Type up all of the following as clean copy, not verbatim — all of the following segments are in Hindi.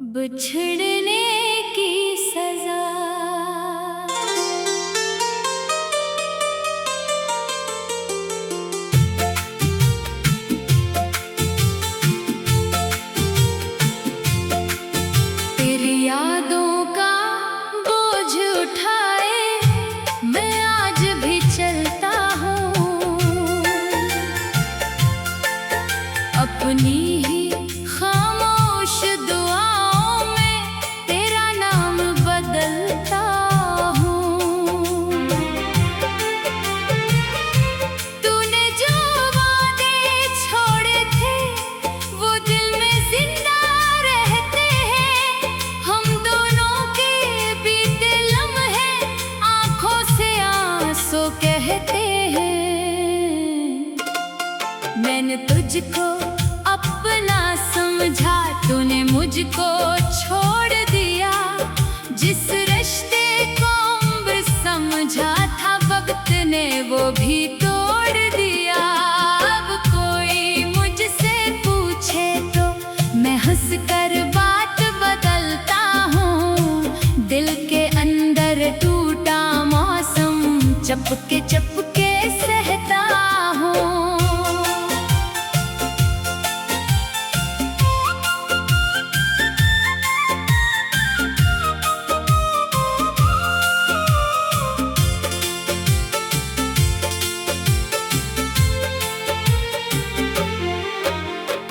बिछड़ने की सजा। तेरी यादों का बोझ उठाए मैं आज भी चलता हूँ, अपनी ही खामोश दुआओं में तेरा नाम बदलता हूँ। तूने जो वादे छोड़े थे वो दिल में जिंदा रहते हैं, हम दोनों के बीते लम्हे आंखों से आंसू कहते हैं। मैंने तुझको अपना समझा, तूने मुझको छोड़ दिया। जिस रिश्ते को उम्र समझा था वक्त ने वो भी तोड़ दिया। अब कोई मुझसे पूछे तो मैं हंस कर बात बदलता हूँ। दिल के अंदर टूटा मौसम चपके चपके सहता हूँ।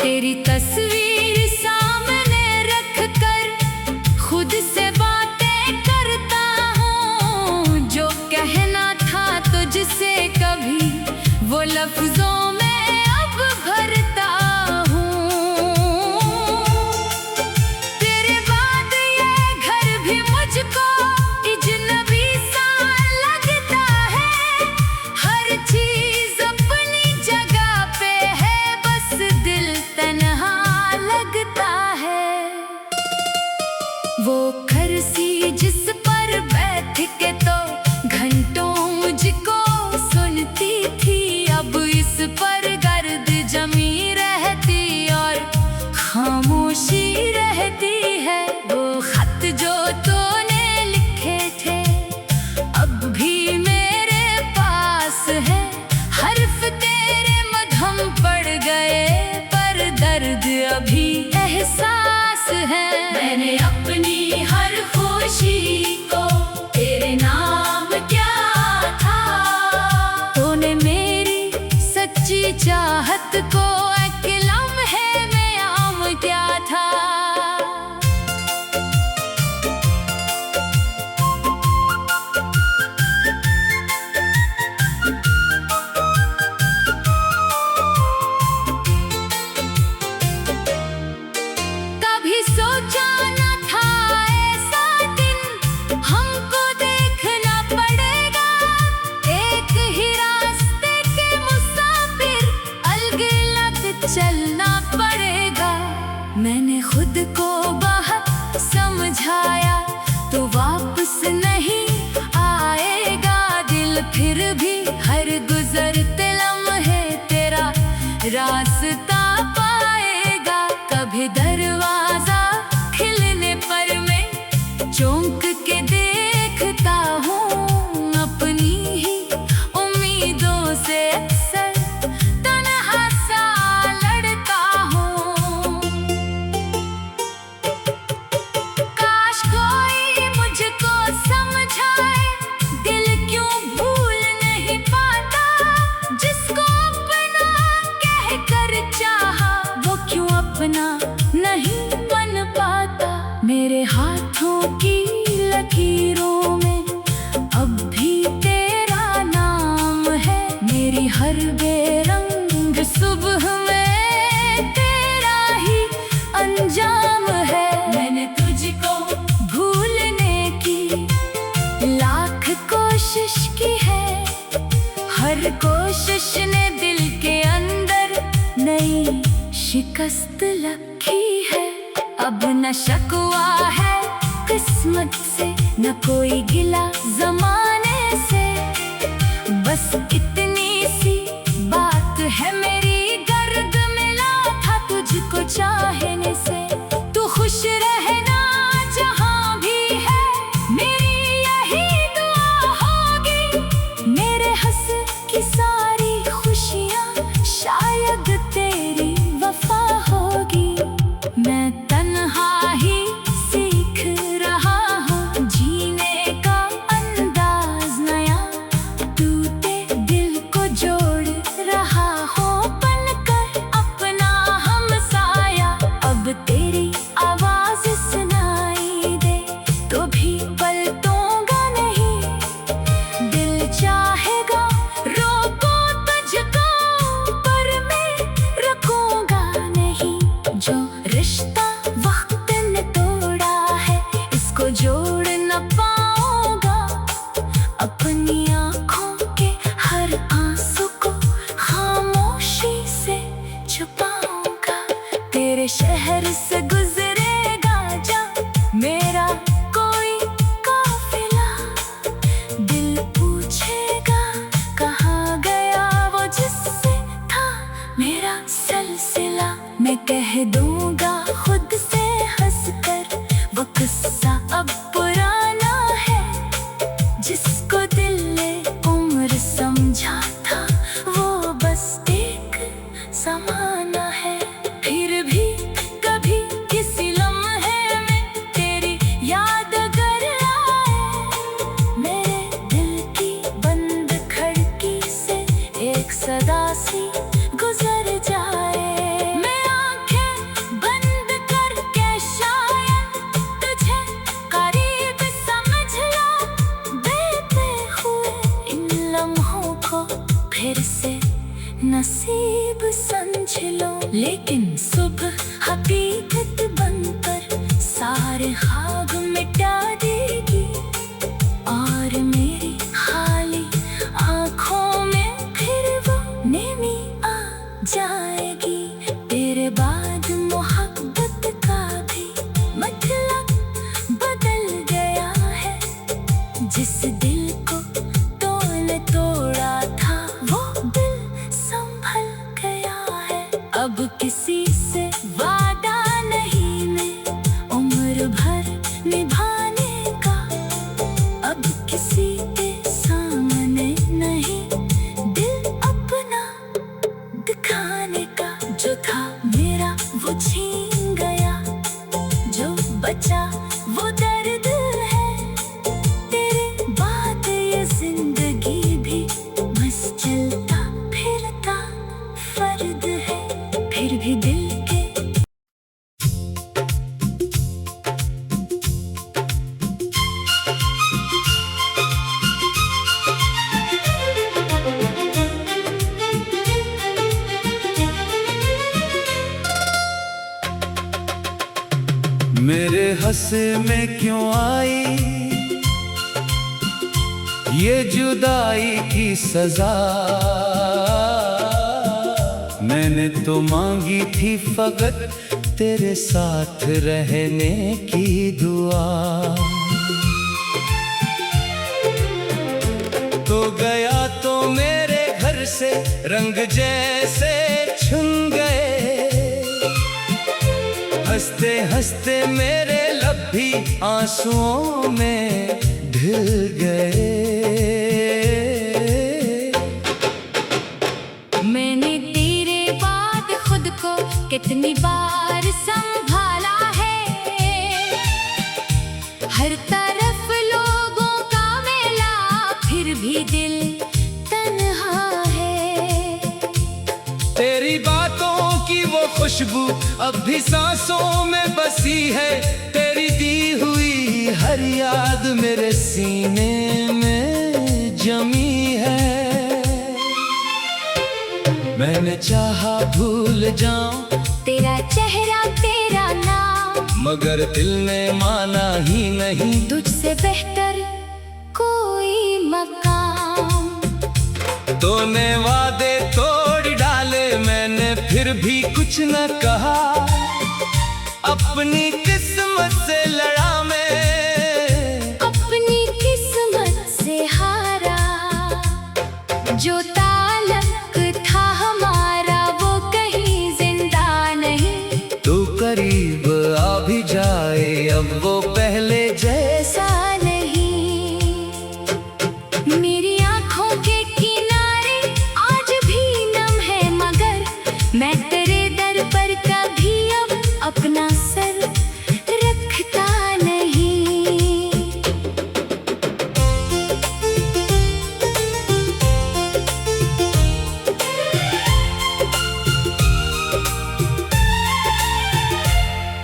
तेरी तस्वीर सामने रख कर खुद से बातें करता हूँ। जो कहना था तुझसे कभी वो लफ्जों में अब भरता हूँ। तेरे बाद ये घर भी मुझको अजनबी सा लगता है। हर चीज अपनी जगह पे है, बस दिल तन्हा लगता है। वो कुर्सी जिस पर बैठ के तो घंटों मुझको सुनती थी, अब इस पर गर्द जमी रहती और खामोशी रहती है। वो खत जो तूने लिखे थे अब भी मेरे पास है। हर्फ तेरे मध्यम पड़ गए पर दर्द अभी एहसास है। मैंने अपनी हर खुशी को तेरे नाम क्या था, तूने मेरी सच्ची चाहत को एक लम्हे में आम क्या था। कभी सोचा न था ऐसा दिन हमको देखना पड़ेगा। एक ही रास्ते के मुसाफिर अलग-अलग चलना पड़ेगा। मैंने खुद को बहुत समझाया तो वापस नहीं आएगा। दिल फिर भी हर गुजरते लम्हे तेरा रास्ता पाएगा। कभी दरवाजा खिलने पर मैं चौंक के देखता हूँ। अपनी ही उम्मीदों से अक्सर तन्हा सा लड़ता हूँ। काश कोई मुझको समझाए दिल क्यों भूल नहीं पाता। जिसको अपना कह कर चाहा वो क्यों अपना नहीं बन पाता। मेरे हाथों की लकीरों में अब भी तेरा नाम है। मेरी हर बेरंग सुबह में तेरा ही अंजाम है। मैंने तुझको भूलने की लाख कोशिश की है। हर कोशिश ने दिल के अंदर नई शिकस्त रखी है। अब न शकवा है किस्मत से न कोई गिला जमाने से। बस इतनी सी बात है मेरी, गर्द मिला था तुझको चाहने से। तू खुश रहने रिश्ता वक्त ने तोड़ा है, इसको जोड़ न पाऊंगा। अपनी आंखों के हर आंसू को खामोशी से छुपाऊंगा। तेरे शहर से गुजरेगा जब मेरा कोई काफिला, दिल पूछेगा कहाँ गया वो जिससे था मेरा सिलसिला। मैं कह दूंगा खुद से हंसकर वो किस्सा अब पुराना है, जिसको दिल ने उम्र समझा था वो बस एक ज़माना है। फिर भी कभी किसी लम्हे में तेरी याद अगर आए, मेरे दिल की बंद खिड़की से एक सदा सी गुजर जाए। मैं आंखें बंद करके शायद तुझे करीब समझ लूं, बीते हुए इन लम्हों को फिर से नसीब समझ लो। लेकिन सुबह हकीकत बनकर सारे ख्वाब मिटा देगी, और मेरी खाली आंखों में फिर वो नेमी आ जाएगी। तेरे बाद मोहब्बत का भी मतलब बदल गया है, जिस दिल को तूने तोड़ा था वो दिल संभल गया है। अब किसी से वादा नहीं मैं उम्र भर निभाने का, अब किसी के सामने नहीं दिल अपना दिखाने का। जो था मेरा वो छीन गया, जो बचा वो दर्द है। तेरे बाद ये जिंदगी भी बस चलता फिरता फर्द है। फिर भी दिल के मेरे हंसे में क्यों आई ये जुदाई की सजा। मैंने तो मांगी थी फकत तेरे साथ रहने की दुआ। तो गया तो मेरे घर से रंग जैसे छुन गए, हंसते हंसते मेरे लब भी आंसुओं में ढल गए। मैंने तेरे बाद खुद को कितनी बार संभाला है, हर तरफ लोगों का मेला फिर भी दिल तन्हा है। तेरी बातों की वो खुशबू अब भी सांसों में बसी है, तेरी दी हुई हर याद मेरे सीने में जमी है। मैंने चाहा भूल जाऊं तेरा चेहरा तेरा नाम, मगर दिल ने माना ही नहीं तुझसे बेहतर कोई मकाम। तूने वादे तोड़ डाले, मैंने फिर भी कुछ न कहा। अपनी किस्मत से लड़ा मैं, अपनी किस्मत से हारा। जो ताल्लुक था हमारा वो कहीं जिंदा नहीं, तू करीब आ भी जाए अब वो पहले जैसा नहीं। मेरी आंखों के किनारे आज भी नम है, मगर मैं तेरे दर पर कभी अब अपना सर रखता नहीं।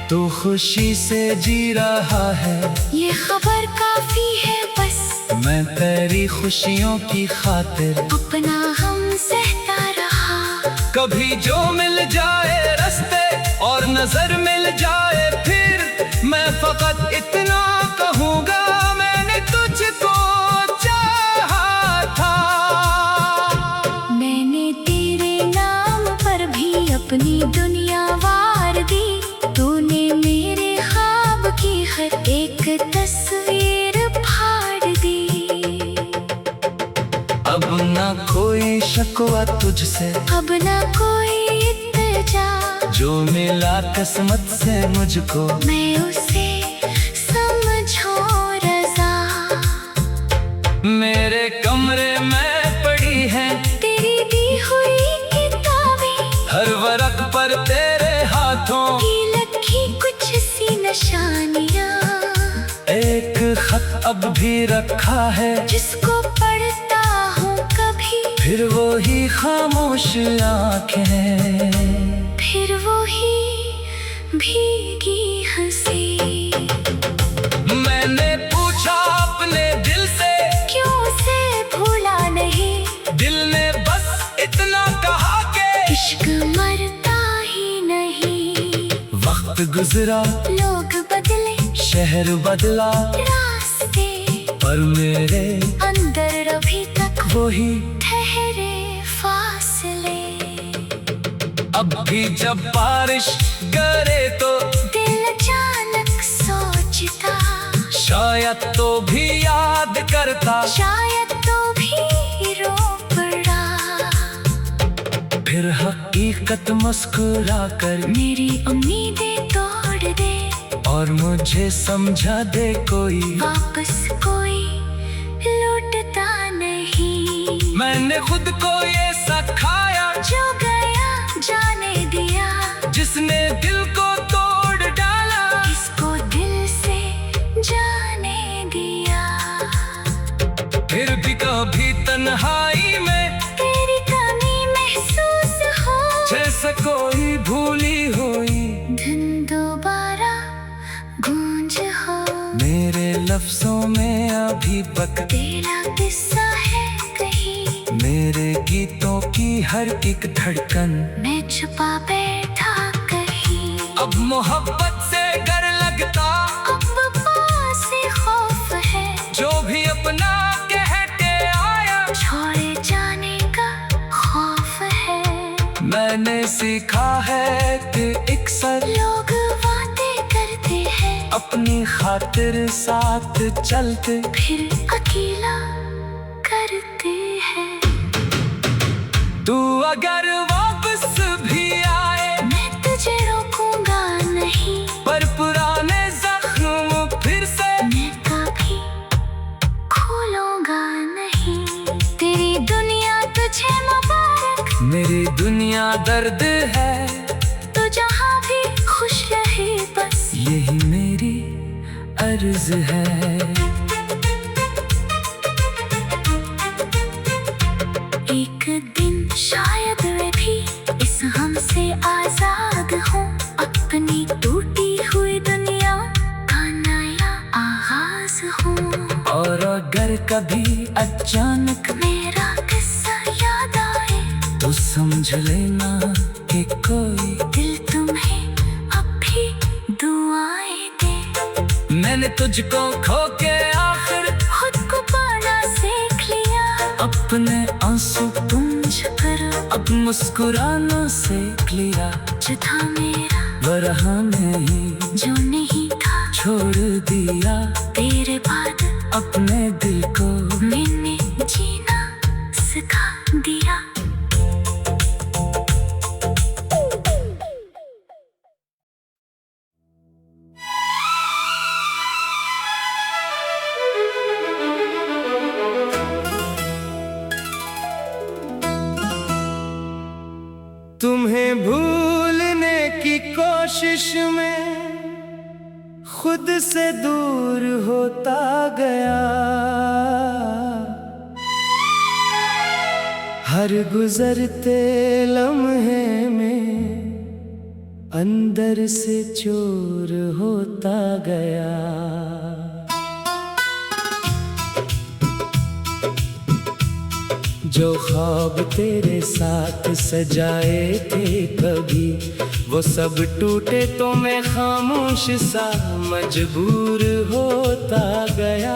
तू खुशी से जी रहा है, ये खबर काफी है बस। मैं तेरी खुशियों की खातिर अपना हम सहता रहा। कभी जो मिल जाए रास्ते और नजर मिल जाए फिर मैं फकत इतना कहूँगा, मैंने तुझको चाहा था। मैंने तेरे नाम पर भी अपनी दुनिया वार दी, तूने मेरे ख्वाब की हर एक तस्वीर फाड़ दी। अब ना कोई शिकवा तुझसे, अब ना कोई इल्तिजा, जो मिला किस्मत से मुझको मैं उसे समझो रज़ा। मेरे कमरे में पड़ी है तेरी दी हुई किताबें, हर वरक पर तेरे हाथों की लगी कुछ सी निशानियाँ। एक खत अब भी रखा है, जिसको पढ़ता हूँ कभी, फिर वो ही खामोश आंखें, फिर वो ही भीगी हंसी। मैंने पूछा अपने दिल से, क्यों उसे भूला नहीं, दिल ने बस इतना कहा कि इश्क मरता ही नहीं। वक्त गुजरा, लोग बदले, शहर बदला, रास्ते, पर मेरे अंदर अभी तक वही। ठहरे फासले। अब भी जब बारिश गिरे तो दिल अचानक सोचता, शायद तो भी याद करता, शायद तो भी रो पड़ा। फिर हकीकत मुस्कुरा कर मेरी उम्मीदें तोड़ दे, और मुझे समझा दे कोई वापस कोई लौटता नहीं। मैंने खुद को ये सिखाया, जो गया जाने दिया, जिसने दिल को तोड़ डाला, किसको दिल से जाने दिया। फिर भी कभी तन्हाई में तेरी कमी महसूस हो, जैसे कोई भूली हुई धुन दोबारा गूंज हो। मेरे लफ्जों में अभी बक तेरा किस्सा है कहीं, मेरे गीतों की हर एक धड़कन, मैं छुपा बैठा कहीं। अब मोहब्बत से डर लगता, अब पास से खौफ है, जो भी अपना कह के आया छोड़े जाने का खौफ है। मैंने सीखा है कि अक्सर लोग वादे करते हैं, अपनी खातिर साथ चलते, फिर अकेला करते हैं। तू अगर वापस भी आए, मैं तुझे रोकूंगा नहीं, पर पुराने जख्म फिर से मैं कभी खोलूंगा नहीं। तेरी दुनिया तुझे मुबारक, मेरी दुनिया दर्द है, तो जहाँ भी खुश रहे बस यही मेरी अर्ज है। एक दिन शायद मैं भी इस हम से आजाद हूँ, अपनी टूटी हुई दुनिया का नया आगाज हूँ। और अगर कभी अचानक मेरा किस्सा याद आए, तो समझ लेना कि कोई दिल तुम्हें अब भी दुआएं दे। मैंने तुझको खो के आखिर खुद को पाना सीख लिया, अपने आंसू पूंछ कर अब मुस्कुराना सीख लिया। जो था मेरा वरह नहीं जो नहीं था, छोड़ दिया, तेरे बाद अपने दिल को मैंने जीना सिखा दिया। तुम्हें भूलने की कोशिश में खुद से दूर होता गया, हर गुजरते लम्हे में अंदर से चोर होता गया। जो ख्वाब तेरे साथ सजाए थे कभी, वो सब टूटे तो मैं खामोश सा मजबूर होता गया।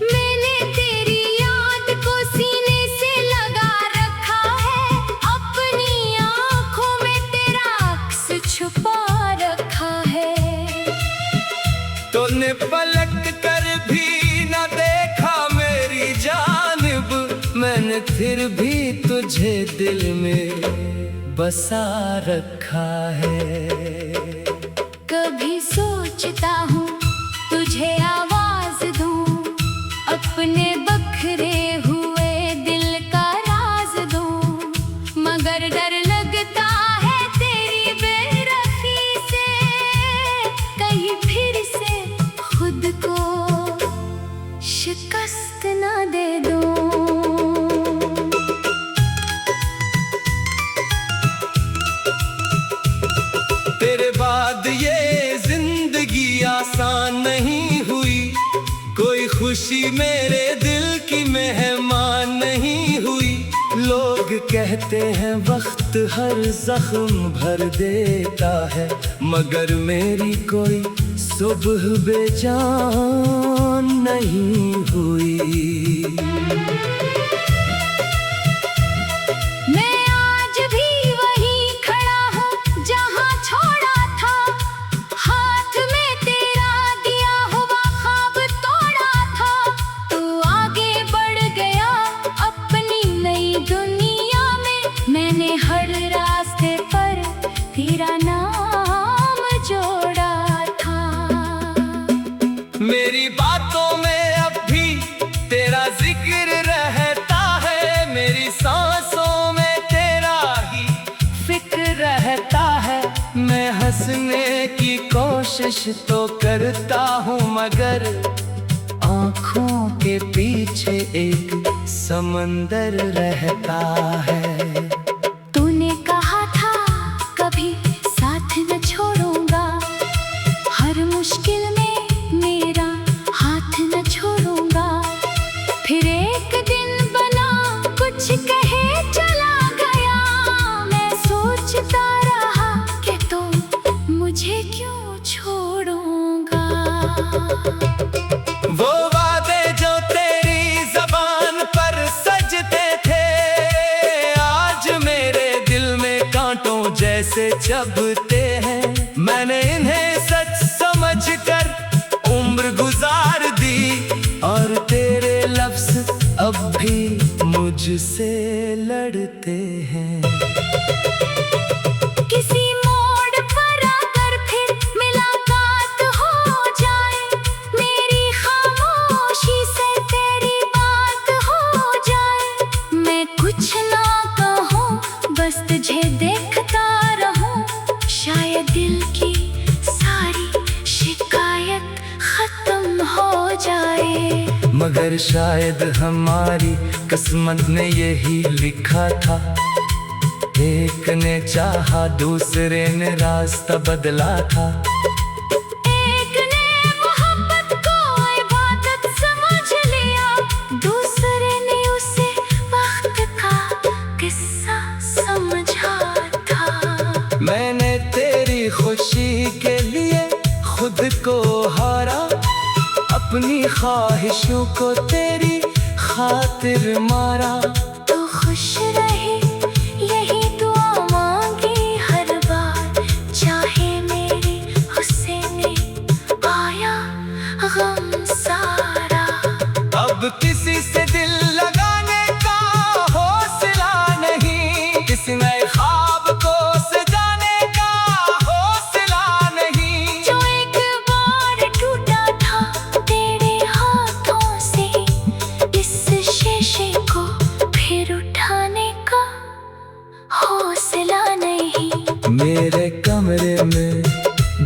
मैंने तेरी याद को सीने से लगा रखा है, अपनी आँखों में तेरा अक्स छुपा रखा है। तूने पलट कर भी न देखा मेरी जानिब, मैंने फिर भी तुझे दिल में बसा रखा है। कभी सोचता हूँ तुझे आवाज दूँ, अपने बखरे हुए दिल का राज दूँ, मगर डर लगता है तेरी बेरखी से, कहीं फिर से खुद को शिकस्त ना दे दूँ। तेरे बाद ये जिंदगी आसान नहीं हुई, कोई खुशी मेरे दिल की मेहमान नहीं हुई। लोग कहते हैं वक्त हर जख्म भर देता है, मगर मेरी कोई सुबह बेजान नहीं हुई। मैं आज भी वहीं खड़ा हूँ जहाँ छोड़ा था, हाथ में तेरा दिया हुआ ख्वाब तोड़ा था। तू आगे बढ़ गया अपनी नई दुनिया में, मैंने हर रास्ते पर तेरा नाम जोड़ा था। मेरी बातों में अब भी तेरा जिक्र रहता है, मेरी सांसों में तेरा ही फिक्र रहता है। मैं हंसने की कोशिश तो करता हूँ, मगर आँखों के पीछे एक समंदर रहता है। तूने कहा था कभी साथ न छोड़ूंगा, हर मुश्किल में मेरा हाथ न छोड़ूंगा। फिर एक दिन बना कुछ कहे चला गया, मैं सोचता रहा कि तुम मुझे क्यों छोड़ूंगा। वो वादे जो तेरी ज़बान पर सजते थे, आज मेरे दिल में कांटों जैसे चुभते हैं। मैंने इन्हें सच समझकर उम्र गुजार दी, और तेरे लफ्ज़ अब भी मुझसे लड़ते हैं। किसी मोड़ पर आकर फिर मुलाकात हो जाए, मेरी खामोशी से तेरी बात हो जाए। मैं कुछ ना कहूँ, बस तुझे देखता रहूँ, शायद दिल की सारी शिकायत खत्म हो जाए। मगर शायद हमारी किस्मत ने यही लिखा था, एक ने चाहा दूसरे ने रास्ता बदला था। एक ने मोहब्बत को इबादत समझ लिया, दूसरे ने उसे वक्त का किस्सा समझा था। मैंने तेरी खुशी के लिए खुद को हारा, अपनी ख्वाहिशों को तेरी खातिर मारा। तू खुश रहे यही दुआ मांगी हर बार, चाहे मेरे गुस्से में आया गम सारा। अब किसी से दिल लगाने का हौसला नहीं, किसी नए ख्वाब को सजाने का हौसला नहीं। जो एक बार टूटा था तेरे हाथों से, इस शीशे को फिर उठाने का हौसला नहीं। मेरे कमरे में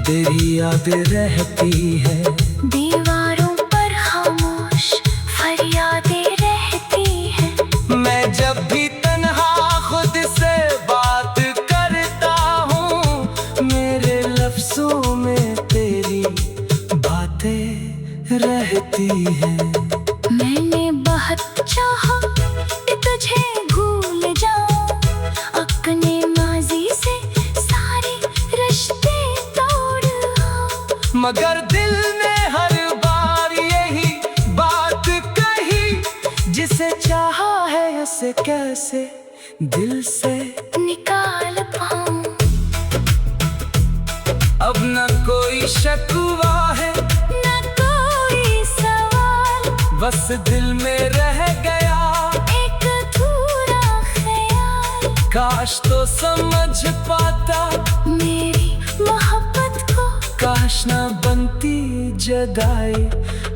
तेरी यादें रहती है, दीवारों पर खामोश फरियादें रहती हैं। मैं जब भी तन्हा खुद से बात करता हूँ, मेरे लफ्जों में तेरी बातें रहती हैं। मैंने बहुत चाहा मगर दिल ने हर बार यही बात कही, जिसे चाहा है उसे कैसे दिल से निकाल पाऊं। अब न कोई शकवा है न कोई सवाल, बस दिल में रह गया एक अधूरा ख्याल। काश तो समझ पाता मेरी मोहब्बत को, काश ना बनती जदाई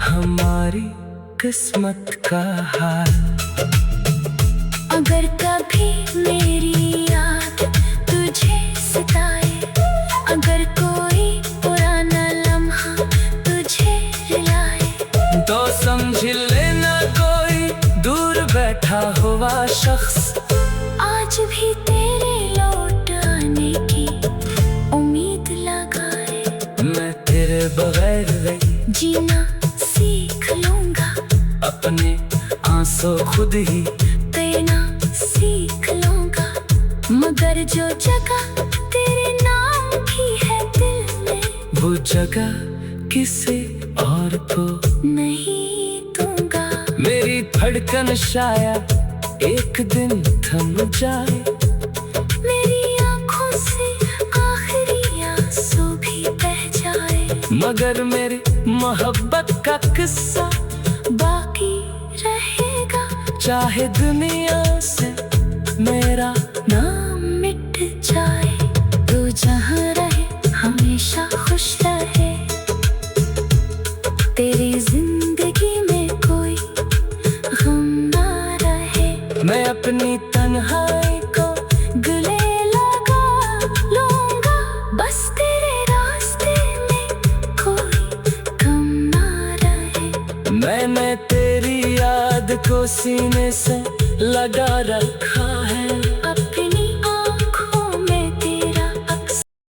हमारी किस्मत का हाल। अगर कभी मेरी याद तुझे सताए, अगर कोई पुराना लम्हा तुझे रुलाए, तो समझ लेना कोई दूर बैठा हुआ शख्स आज भी तेरे लौट आने की उम्मीद लगाए। मैं तेरे बगैर रही जीना सीख लूंगा, अपने आंसू खुद ही देना सीख लूंगा। मगर जो जगह तेरे नाम की है दिल में, वो जगह किसी और को नहीं दूंगा। मेरी धड़कन शायद एक दिन थम जाए, मेरी आंखों से आखिरी आंसू भी बह जाए, मगर मेरी मोहब्बत का किस्सा बाकी रहेगा। चाहे दुनिया से मेरा नाम मिट जाए, तू जहाँ रहे हमेशा खुश रहे। तेरी जिंदगी में कोई गम ना रहे। मैं अपनी तन्हाई को गले लगा लूंगा, बस तेरे रास्ते में कोई गम ना रहे। मैंने तेरी याद को सीने से लगा रखा है।